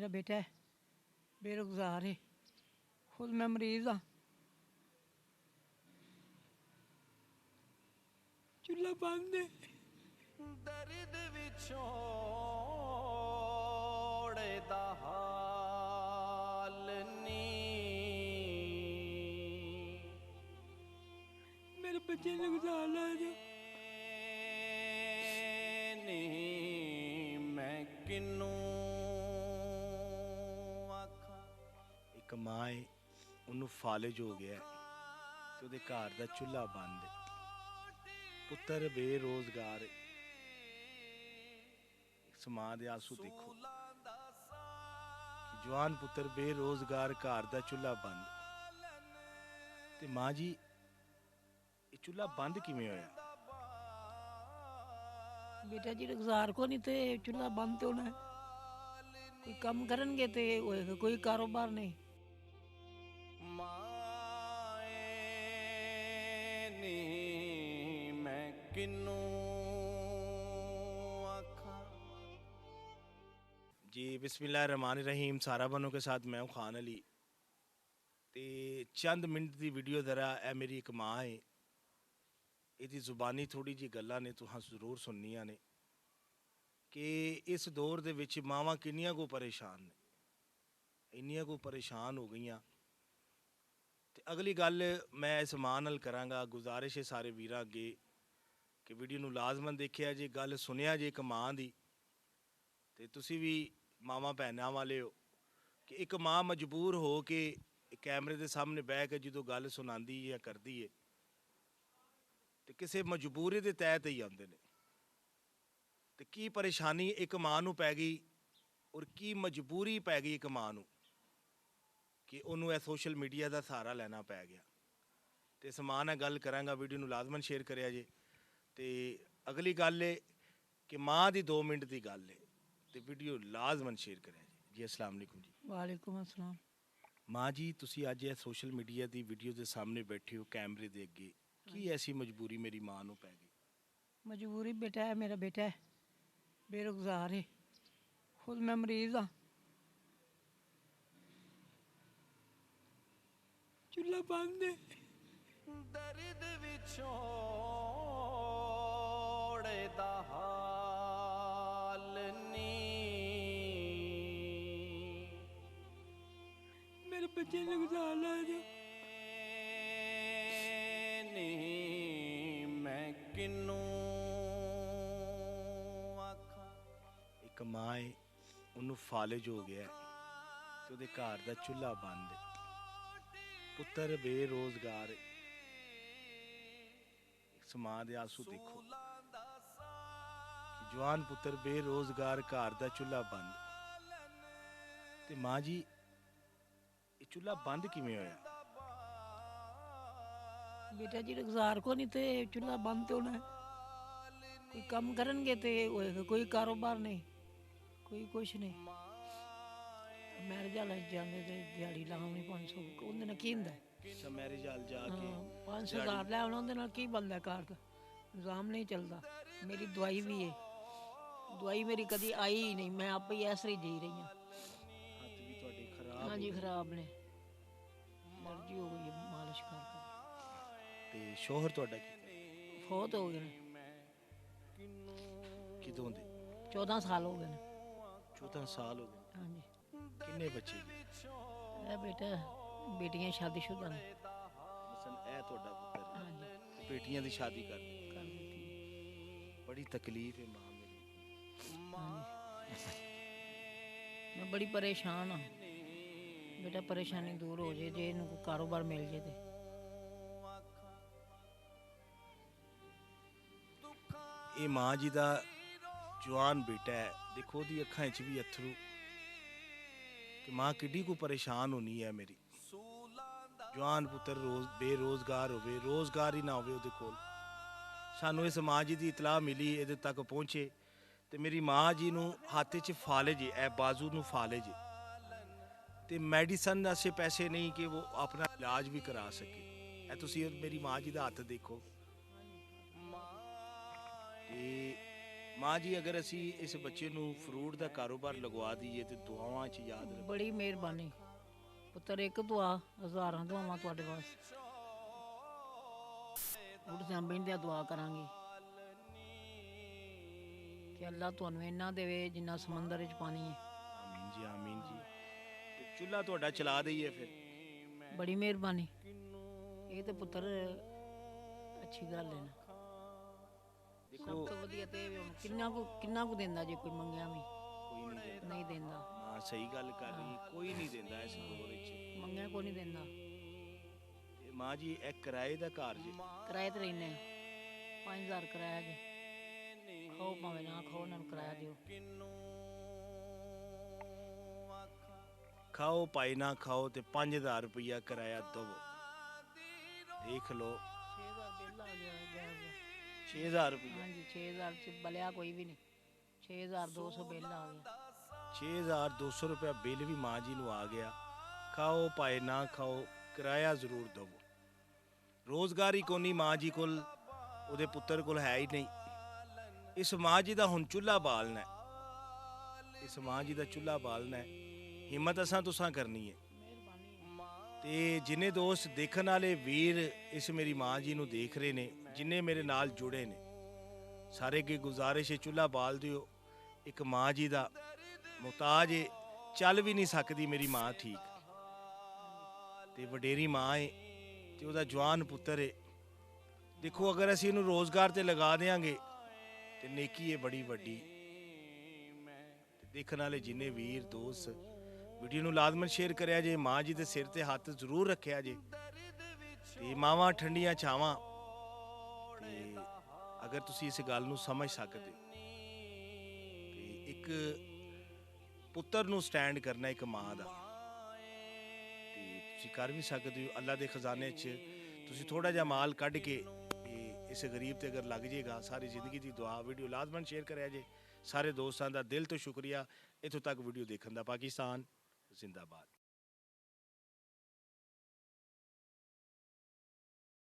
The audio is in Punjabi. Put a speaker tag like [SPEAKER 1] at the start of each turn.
[SPEAKER 1] मेरा बेटा है, बेरोज़गार है, खुद मैं मरीज़ हाँ। चूल्हा बंद है।
[SPEAKER 2] दर्द विछोड़े दा हाल नी
[SPEAKER 1] मेरे बच्चे ने गुजार लाया जो
[SPEAKER 2] नी मैं किनू आखां
[SPEAKER 3] ਇੱਕ ਮਾਂ ਏ, ਉਹਨੂੰ ਫਾਲਜ ਹੋ ਗਿਆ ਹੈ ਤੇ ਉਹਦੇ ਘਰ ਦਾ ਚੁੱਲ੍ਹਾ ਬੰਦ ਹੈ। ਪੁੱਤਰ ਬੇਰੋਜ਼ਗਾਰ ਹੈ। ਇਸ ਮਾਂ ਦੇ ਆਂਸੂ ਦੇਖੋ ਕਿ ਜਵਾਨ ਪੁੱਤਰ ਬੇਰੋਜ਼ਗਾਰ, ਘਰ ਦਾ ਚੁੱਲ੍ਹਾ ਬੰਦ। ਤੇ ਮਾਂ ਜੀ, ਇਹ ਚੁੱਲ੍ਹਾ ਬੰਦ ਕਿਵੇਂ ਹੋਇਆ?
[SPEAKER 1] बेटा जी रोज़गार को नहीं तो चूल्हा बंद तो होना है। कोई काम करेंगे तो होएगा, कोई कारोबार नहीं।
[SPEAKER 2] माए नी मैं किनू आखां
[SPEAKER 3] जी बिस्मिल्लाहिर्रहमानिर्रहीम। सारा बनों के साथ मैं हूँ खान अली। तो चंद मिनट की वीडियो जरा ए मेरी एक माँ है, ਇਹਦੀ ਜ਼ੁਬਾਨੀ ਥੋੜੀ ਜੀ ਗੱਲਾਂ ਨੇ ਤੁਹਾਂ ਜ਼ਰੂਰ ਸੁਣਨੀਆਂ ਨੇ ਕਿ ਇਸ ਦੌਰ ਦੇ ਵਿੱਚ ਮਾਵਾਂ ਕਿੰਨੀਆਂ ਕੋ ਪਰੇਸ਼ਾਨ ਨੇ, ਇੰਨੀਆਂ ਕੋ ਪਰੇਸ਼ਾਨ ਹੋ ਗਈਆਂ। ਤੇ ਅਗਲੀ ਗੱਲ ਮੈਂ ਇਸ ਮਾਂ ਨਾਲ ਕਰਾਂਗਾ। ਗੁਜ਼ਾਰਿਸ਼ ਹੈ ਸਾਰੇ ਵੀਰਾਂ ਅੱਗੇ ਕਿ ਵੀਡੀਓ ਨੂੰ ਲਾਜ਼ਮਨ ਦੇਖਿਆ ਜੇ, ਗੱਲ ਸੁਣਿਆ ਜੇ ਇੱਕ ਮਾਂ ਦੀ। ਤੇ ਤੁਸੀਂ ਵੀ ਮਾਵਾਂ ਭੈਣਾਂ ਵਾਲੇ ਹੋ ਕਿ ਇੱਕ ਮਾਂ ਮਜਬੂਰ ਹੋ ਕੇ ਕੈਮਰੇ ਦੇ ਸਾਹਮਣੇ ਬਹਿ ਕੇ ਜਦੋਂ ਗੱਲ ਸੁਣਾਉਂਦੀ ਜਾਂ ਕਰਦੀ ਹੈ ਤੇ ਕਿਸੇ ਮਜਬੂਰੀ ਦੇ ਤਹਿਤ ਹੀ ਆਉਂਦੇ ਨੇ। ਤੇ ਕੀ ਪਰੇਸ਼ਾਨੀ ਇੱਕ ਮਾਂ ਨੂੰ ਪੈ ਗਈ ਔਰ ਕੀ ਮਜਬੂਰੀ ਪੈ ਗਈ ਇੱਕ ਮਾਂ ਨੂੰ ਕਿ ਉਹਨੂੰ ਇਹ ਸੋਸ਼ਲ ਮੀਡੀਆ ਦਾ ਸਹਾਰਾ ਲੈਣਾ ਪੈ ਗਿਆ। ਤੇ ਇਸ ਮਾਂ ਨਾਲ ਗੱਲ ਕਰਾਂਗਾ। ਵੀਡੀਓ ਨੂੰ ਲਾਜ਼ਮਨ ਸ਼ੇਅਰ ਕਰਿਆ ਜੇ। ਤੇ ਅਗਲੀ ਗੱਲ ਹੈ ਕਿ ਮਾਂ ਦੀ 2 ਮਿੰਟ ਦੀ ਗੱਲ ਹੈ ਤੇ ਵੀਡੀਓ ਲਾਜ਼ਮਨ ਸ਼ੇਅਰ ਕਰਿਆ ਜੀ। ਜੀ अस्सलाम वालेकुम जी।
[SPEAKER 1] वालेकुम अस्सलाम।
[SPEAKER 3] ਮਾਂ ਜੀ, ਤੁਸੀਂ ਅੱਜ ਇਹ ਸੋਸ਼ਲ ਮੀਡੀਆ ਦੀ ਵੀਡੀਓ ਦੇ ਸਾਹਮਣੇ ਬੈਠੇ ਹੋ ਕੈਮਰੇ ਦੇ ਅੱਗੇ, ਕੀ ਐਸੀ ਮਜਬੂਰੀ ਮੇਰੀ ਮਾਂ ਨੂੰ ਪੈ ਗਈ?
[SPEAKER 1] मजबूरी बेटा है, मेरा बेटा है, बेरोज़गार है, खुद मैं मरीज़ हाँ। चूल्हा बंद है।
[SPEAKER 2] दर्द विछोड़े दा हाल नी
[SPEAKER 1] मेरे बच्चे ने गुजार लाया जो
[SPEAKER 2] नी मैं किनू आखां
[SPEAKER 3] ਇੱਕ ਮਾਂ ਏ, ਉਹਨੂੰ ਫਾਲਜ ਹੋ ਗਿਆ ਹੈ ਤੇ ਉਹਦੇ ਘਰ ਦਾ ਚੁੱਲ੍ਹਾ ਬੰਦ ਹੈ। ਪੁੱਤਰ ਬੇਰੋਜ਼ਗਾਰ ਹੈ। ਇਸ ਮਾਂ ਦੇ ਆਂਸੂ ਦੇਖੋ ਕਿ ਜਵਾਨ ਪੁੱਤਰ ਬੇਰੋਜ਼ਗਾਰ, ਘਰ ਦਾ ਚੁੱਲ੍ਹਾ ਬੰਦ। ਤੇ ਮਾਂ ਜੀ, ਇਹ ਚੁੱਲ੍ਹਾ ਬੰਦ ਕਿਵੇਂ ਹੋਇਆ?
[SPEAKER 1] बेटा जी रोज़गार को नहीं तो चूल्हा बंद तो होना है। कोई काम करेंगे तो होएगा, कोई कारोबार नहीं, कोई कुछ नहीं। मैरिज वाले जाते तो दिहाड़ी लानी 500, ਉਹਦੇ ਨਾਲ ਕੀ ਹੁੰਦਾ?
[SPEAKER 3] ਅੱਛਾ, ਮੈਰਿਜ ਹਾਲ ਜਾ ਕੇ
[SPEAKER 1] 500,000 ਲੈ ਆਉਣਾ, ਉਹਦੇ ਨਾਲ ਕੀ ਬਣਦਾ? ਘਰ ਦਾ ਨਿਜ਼ਾਮ ਨਹੀਂ ਚੱਲਦਾ। ਮੇਰੀ ਦਵਾਈ ਵੀ ਹੈ, ਦਵਾਈ ਮੇਰੀ ਕਦੀ ਆਈ ਹੀ ਨਹੀਂ, ਮੈਂ ਆਪੇ ਹੀ ਐਸਰੀ ਜੀ ਰਹੀ ਹਾਂ।
[SPEAKER 3] ਹੱਥ ਵੀ ਤੁਹਾਡੇ ਖਰਾਬ
[SPEAKER 1] ਹਾਂਜੀ ਖਰਾਬ ਨੇ, ਐਲਰਜੀ ਹੋ ਗਈ ਹੈ ਮਾਲਿਸ਼ ਕਰ ਕਰ।
[SPEAKER 3] ਤੇ ਸ਼ੋਹਰ ਤੁਹਾਡਾ ਕੀ ਕਰਦਾ?
[SPEAKER 1] ਫੌਤ ਹੋ ਗਏ ਨੇ,
[SPEAKER 3] ਕਿਦੋਂ ਦੇ?
[SPEAKER 1] 14 ਸਾਲ ਹੋ ਗਏ ਨੇ।
[SPEAKER 3] 14 ਸਾਲ ਹੋ ਗਏ।
[SPEAKER 1] ਹਾਂਜੀ
[SPEAKER 3] ਕਿੰਨੇ ਬੱਚੇ ਜੀ?
[SPEAKER 1] ਇਹ ਬੇਟਾ, ਬੇਟੀਆਂ ਸ਼ਾਦੀशुदा ਨੇ।
[SPEAKER 3] ਮਸਲ ਇਹ ਤੁਹਾਡਾ ਪੁੱਤਰ ਹੈ
[SPEAKER 1] ਹਾਂਜੀ
[SPEAKER 3] ਤੇ ਬੇਟੀਆਂ ਦੀ ਸ਼ਾਦੀ ਕਰ ਦਿੱਤੀ।
[SPEAKER 1] ਕਰ ਦਿੱਤੀ।
[SPEAKER 3] ਬੜੀ ਤਕਲੀਫ ਹੈ ਮਾਂ ਮੇਰੀ।
[SPEAKER 1] ਹਾਂਜੀ ਮੈਂ ਬੜੀ ਪਰੇਸ਼ਾਨ ਹਾਂ ਬੇਟਾ, ਪਰੇਸ਼ਾਨੀ ਦੂਰ ਹੋ ਜੇ ਜੇ ਇਹਨੂੰ ਕੋਈ ਕਾਰੋਬਾਰ ਮਿਲ ਜੇ ਤੇ।
[SPEAKER 3] ਇਹ ਮਾਂ ਜੀ ਦਾ ਜਵਾਨ ਬੇਟਾ ਹੈ, ਦੇਖੋ ਉਹਦੀ ਅੱਖਾਂ 'ਚ ਵੀ ਅਥਰੂ ਕਿ ਮਾਂ ਕਿੱਡੀ ਕੋ ਪਰੇਸ਼ਾਨ ਹੋਣੀ ਹੈ ਮੇਰੀ। ਜਵਾਨ ਪੁੱਤਰ ਬੇਰੋਜ਼ਗਾਰ ਹੋਵੇ, ਰੋਜ਼ਗਾਰ ਹੀ ਨਾ ਹੋਵੇ ਉਹਦੇ ਕੋਲ। ਸਾਨੂੰ ਇਸ ਮਾਂ ਜੀ ਦੀ ਇਤਲਾਹ ਮਿਲੀ, ਇਹਦੇ ਤੱਕ ਪਹੁੰਚੇ ਤੇ ਮੇਰੀ ਮਾਂ ਜੀ ਨੂੰ ਹੱਥ 'ਚ ਫਾਲਜ ਹੈ, ਇਹ ਬਾਜ਼ੂ ਨੂੰ ਫਾਲਜ ਹੈ ਤੇ ਮੈਡੀਸਨ ਵਾਸਤੇ ਪੈਸੇ ਨਹੀਂ ਕਿ ਉਹ ਆਪਣਾ ਇਲਾਜ ਵੀ ਕਰਾ ਸਕੇ। ਇਹ ਤੁਸੀਂ ਮੇਰੀ ਮਾਂ ਜੀ ਦਾ ਹੱਥ ਦੇਖੋ। ਤੇ ਮਾਂ ਜੀ ਅਗਰ ਅਸੀਂ ਇਸ ਬੱਚੇ ਨੂੰ ਫਰੂਟ ਦਾ ਕਾਰੋਬਾਰ ਲਗਵਾ ਦਈਏ ਤੇ ਦੁਆਵਾਂ 'ਚ ਯਾਦ ਰੱਖ।
[SPEAKER 1] ਬੜੀ ਮਿਹਰਬਾਨੀ ਪੁੱਤਰ, ਇੱਕ ਦੁਆ ਹਜ਼ਾਰਾਂ ਦੁਆਵਾਂ ਤੁਹਾਡੇ ਵਾਸਤੇ। ਉੱਠਦਿਆਂ ਬਹਿੰਦਿਆਂ ਦੁਆ ਕਰਾਂਗੇ ਕਿ ਅੱਲਾ ਤੁਹਾਨੂੰ ਇੰਨਾ ਦੇਵੇ ਜਿੰਨਾ ਸਮੁੰਦਰ ਵਿੱਚ ਪਾਣੀ ਹੈ।
[SPEAKER 3] ਆਮੀਨ ਜੀ, ਆਮੀਨ ਜੀ। ਤੇ ਚੁੱਲ੍ਹਾ ਤੁਹਾਡਾ ਚਲਾ ਦਈਏ ਫਿਰ।
[SPEAKER 1] ਬੜੀ ਮਿਹਰਬਾਨੀ। ਇਹ ਤੇ ਪੁੱਤਰ ਅੱਛੀ ਗੱਲ ਹੈ ਨਾ।
[SPEAKER 3] ਦੇਖੋ
[SPEAKER 1] ਸਭ ਤੋਂ ਵਧੀਆ ਤੇ ਇਹ ਵੀ ਹੁਣ ਕਿੰਨਾ ਕੁ ਦਿੰਦਾ ਜੇ ਕੋਈ ਮੰਗਿਆ ਵੀ
[SPEAKER 3] ਕੋਈ ਨਹੀਂ ਦਿੰਦਾ।
[SPEAKER 1] ਨਹੀਂ ਦਿੰਦਾ।
[SPEAKER 3] ਹਾਂ ਸਹੀ ਗੱਲ ਕਰ ਰਹੀ, ਕੋਈ ਨਹੀਂ ਦਿੰਦਾ ਇਸ ਦੌਰ ਵਿੱਚ।
[SPEAKER 1] ਮੰਗਿਆ ਕੋਈ ਨਹੀਂ ਦਿੰਦਾ।
[SPEAKER 3] ਤੇ ਮਾਂ ਜੀ ਇਹ ਕਿਰਾਏ ਦਾ ਘਰ ਜੀ।
[SPEAKER 1] ਕਿਰਾਏ ਤੇ ਰਹਿੰਦੇ 5000 ਕਿਰਾਇਆ ਜੇ। ਖਾਓ ਭਾਵੇਂ ਨਾ ਖਾਓ, ਉਹਨਾਂ ਨੂੰ ਕਿਰਾਇਆ ਦਿਓ।
[SPEAKER 3] ਖਾਓ ਭਾਈ ਨਾ ਖਾਓ ਤੇ 5000 ਰੁਪਇਆ ਕਿਰਾਇਆ ਦਵੋ। ਦੇਖ ਲਓ
[SPEAKER 1] 6000 ਬਿੱਲ ਆ ਗਿਆ।
[SPEAKER 3] 6000 ਰੁਪਇਆ।
[SPEAKER 1] ਹਾਂਜੀ 6000 ਚ ਬਲਿਆ ਕੋਈ ਵੀ ਨਹੀਂ। 6200 ਬਿੱਲ ਆ ਗਿਆ।
[SPEAKER 3] 6200 ਰੁਪਇਆ ਬਿੱਲ ਵੀ ਮਾਂ ਜੀ ਨੂੰ ਆ ਗਿਆ। ਖਾਓ ਭਾਏ ਨਾ ਖਾਓ, ਕਿਰਾਇਆ ਜ਼ਰੂਰ ਦਵੋ। ਰੋਜ਼ਗਾਰ ਹੀ ਕੋਨੀ ਮਾਂ ਜੀ ਕੋਲ, ਉਹਦੇ ਪੁੱਤਰ ਕੋਲ ਹੈ ਹੀ ਨਹੀਂ। ਇਸ ਮਾਂ ਜੀ ਦਾ ਹੁਣ ਚੁੱਲ੍ਹਾ ਬਾਲਣਾ ਹੈ। ਇਸ ਮਾਂ ਜੀ ਦਾ ਚੁੱਲ੍ਹਾ ਬਾਲਣਾ ਹੈ। ਹਿੰਮਤ ਅਸਾਂ ਤੁਸਾਂ ਕਰਨੀ ਹੈ। ਤੇ ਜਿੰਨੇ ਦੋਸਤ ਦੇਖਣ ਵਾਲੇ ਵੀਰ ਇਸ ਮੇਰੀ ਮਾਂ ਜੀ ਨੂੰ ਦੇਖ ਰਹੇ ਨੇ, ਜਿੰਨੇ ਮੇਰੇ ਨਾਲ ਜੁੜੇ ਨੇ, ਸਾਰੇ ਕੀ ਗੁਜ਼ਾਰਿਸ਼ ਹੈ ਚੁੱਲ੍ਹਾ ਬਾਲ ਦਿਓ। ਇੱਕ ਮਾਂ ਜੀ ਦਾ ਮੁਹਤਾਜ ਏ, ਚੱਲ ਵੀ ਨਹੀਂ ਸਕਦੀ ਮੇਰੀ ਮਾਂ ਠੀਕ, ਤੇ ਵਡੇਰੀ ਮਾਂ ਏ ਤੇ ਉਹਦਾ ਜਵਾਨ ਪੁੱਤਰ ਏ। ਦੇਖੋ ਅਗਰ ਅਸੀਂ ਇਹਨੂੰ ਰੋਜ਼ਗਾਰ ਤੇ ਲਗਾ ਦੇਾਂਗੇ ਤੇ ਨੇਕੀ ਏ ਬੜੀ ਵੱਡੀ। ਤੇ ਦੇਖਣ ਵਾਲੇ ਜਿੰਨੇ ਵੀਰ ਦੋਸਤ ਵੀਡੀਓ ਨੂੰ ਲਾਜ਼ਮਨ ਸ਼ੇਅਰ ਕਰਿਆ ਜੇ। ਮਾਂ ਜੀ ਦੇ ਸਿਰ ਤੇ ਹੱਥ ਜ਼ਰੂਰ ਰੱਖਿਆ ਜੇ। ਤੇ ਮਾਵਾਂ ਠੰਡੀਆਂ ਛਾਵਾਂ। ਤੇ ਅਗਰ ਤੁਸੀਂ ਇਸ ਗੱਲ ਨੂੰ ਸਮਝ ਸਕਦੇ ਤੇ ਇੱਕ ਪੁੱਤਰ ਨੂੰ ਸਟੈਂਡ ਕਰਨਾ ਇੱਕ ਮਾਂ ਦਾ, ਤੇ ਤੁਸੀਂ ਕਰ ਵੀ ਸਕਦੇ ਹੋ। ਅੱਲਾ ਦੇ ਖਜ਼ਾਨੇ 'ਚ ਤੁਸੀਂ ਥੋੜਾ ਜਿਹਾ ਮਾਲ ਕੱਢ ਕੇ ਇਸ ਗਰੀਬ ਤੇ ਅਗਰ ਲੱਗ ਜਾਏਗਾ, ਸਾਰੀ ਜ਼ਿੰਦਗੀ ਦੀ ਦੁਆ। ਵੀਡੀਓ ਲਾਜ਼ਮਨ ਸ਼ੇਅਰ ਕਰਿਆ ਜੇ। ਸਾਰੇ ਦੋਸਤਾਂ ਦਾ ਦਿਲ ਤੋਂ ਸ਼ੁਕਰੀਆ ਇੱਥੋਂ ਤੱਕ ਵੀਡੀਓ ਦੇਖਣ ਦਾ। ਪਾਕਿਸਤਾਨ ਜ਼ਿੰਦਾਬਾਦ।